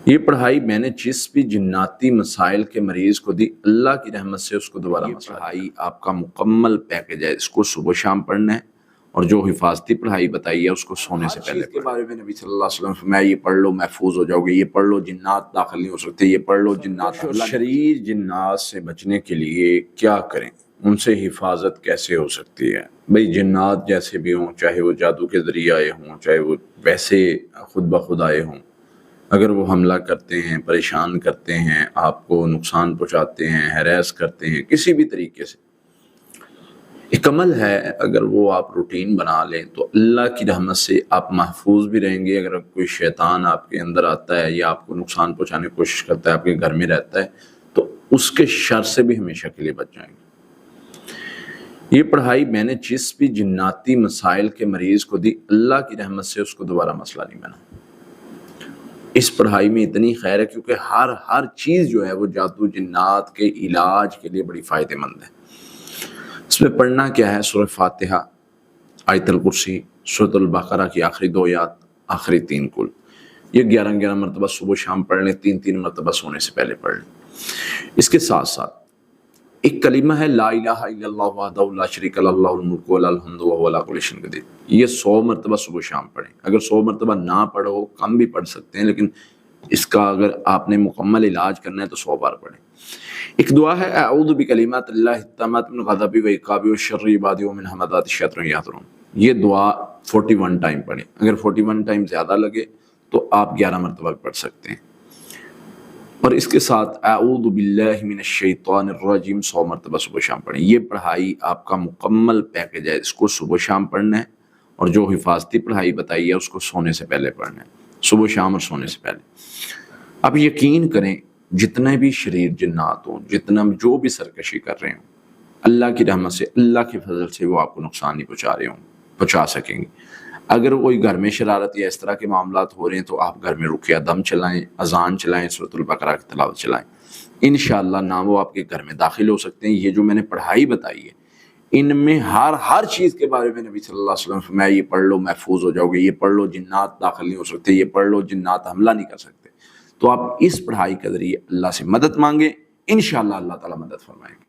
یہ پڑھائی میں نے جس بھی جناتی مسائل کے مریض کو دی، اللہ کی رحمت سے اس کو دوبارہ مسئلہ پڑھائی آپ کا مکمل پیکج ہے۔ اس کو صبح شام پڑھنا ہے، اور جو حفاظتی پڑھائی بتائی ہے اس کو سونے سے پہلے کے بارے میں نبی صلی اللہ علیہ وسلم فرمایا یہ پڑھ لو محفوظ ہو جاؤ گے، یہ پڑھ لو جنات داخل نہیں ہو سکتے، یہ پڑھ لو جنات شریر جنات سے بچنے کے لیے کیا کریں، ان سے حفاظت کیسے ہو سکتی ہے؟ بھئی جنات جیسے بھی ہوں، چاہے وہ جادو کے ذریعے آئے ہوں، چاہے وہ ویسے خود بخود آئے ہوں، اگر وہ حملہ کرتے ہیں، پریشان کرتے ہیں، آپ کو نقصان پہنچاتے ہیں، ہیراس کرتے ہیں کسی بھی طریقے سے، ایک عمل ہے، اگر وہ آپ روٹین بنا لیں تو اللہ کی رحمت سے آپ محفوظ بھی رہیں گے۔ اگر کوئی شیطان آپ کے اندر آتا ہے یا آپ کو نقصان پہنچانے کی کوشش کرتا ہے، آپ کے گھر میں رہتا ہے، تو اس کے شر سے بھی ہمیشہ کے لیے بچ جائیں گے۔ یہ پڑھائی میں نے جس بھی جناتی مسائل کے مریض کو دی، اللہ کی رحمت سے اس کو دوبارہ مسئلہ نہیں بنا۔ اس پڑھائی میں اتنی خیر ہے کیونکہ ہر چیز جو ہے وہ جادو جنات کے علاج کے لیے بڑی فائدہ مند ہے۔ اس میں پڑھنا کیا ہے؟ سورہ فاتحہ، آیت الکرسی، سورۃ البقرہ کی آخری 2 آیات، آخری 3 کل، یہ 11 مرتبہ صبح شام پڑھ لیں، 3 مرتبہ سونے سے پہلے پڑھ لیں۔ اس کے ساتھ ساتھ ایک کلمہ ہے لا الہ الا اللہ وحدہ لا شریک لہ لہ الملک ولہ الحمد وہو علی کل شیء قدیر، یہ 100 مرتبہ صبح شام پڑھیں۔ اگر 100 مرتبہ نہ پڑھو، کم بھی پڑھ سکتے ہیں، لیکن اس کا اگر آپ نے مکمل علاج کرنا ہے تو 100 بار پڑھیں۔ ایک دعا ہے اعوذ بکلمات اللہ التامات من غضبہ وعقابہ وشر عبادہ ومن ہمزات الشیاطین یحضرون، یہ دعا 41 ٹائم پڑھیں۔ اگر 41 ٹائم زیادہ لگے تو آپ 11 مرتبہ پڑھ سکتے ہیں، اور اس کے ساتھ اعوذ باللہ من الشیطان الرجیم 100 مرتبہ صبح شام پڑھیں۔ یہ پڑھائی آپ کا مکمل پیکج ہے، اس کو صبح شام پڑھنا ہے، اور جو حفاظتی پڑھائی بتائی ہے اس کو سونے سے پہلے پڑھنا ہے، صبح شام اور سونے سے پہلے۔ اب یقین کریں جتنے بھی شریر جنات ہوں، جو بھی سرکشی کر رہے ہوں، اللہ کی رحمت سے، اللہ کے فضل سے وہ آپ کو نقصان نہیں پہنچا سکیں گے۔ اگر کوئی گھر میں شرارت یا اس طرح کے معاملات ہو رہے ہیں تو آپ گھر میں رقیہ دم چلائیں، اذان چلائیں، سورۃ البقرہ کی تلاوت چلائیں، انشاءاللہ نہ وہ آپ کے گھر میں داخل ہو سکتے ہیں۔ یہ جو میں نے پڑھائی بتائی ہے، ان میں ہر چیز کے بارے میں نبی صلی اللہ علیہ وسلم فرمایا یہ پڑھ لو محفوظ ہو جاؤ گے، یہ پڑھ لو جنات داخل نہیں ہو سکتے، یہ پڑھ لو جنات حملہ نہیں کر سکتے۔ تو آپ اس پڑھائی کے ذریعے اللہ سے مدد مانگیں، انشاءاللہ اللہ تعالیٰ مدد فرمائیں گے۔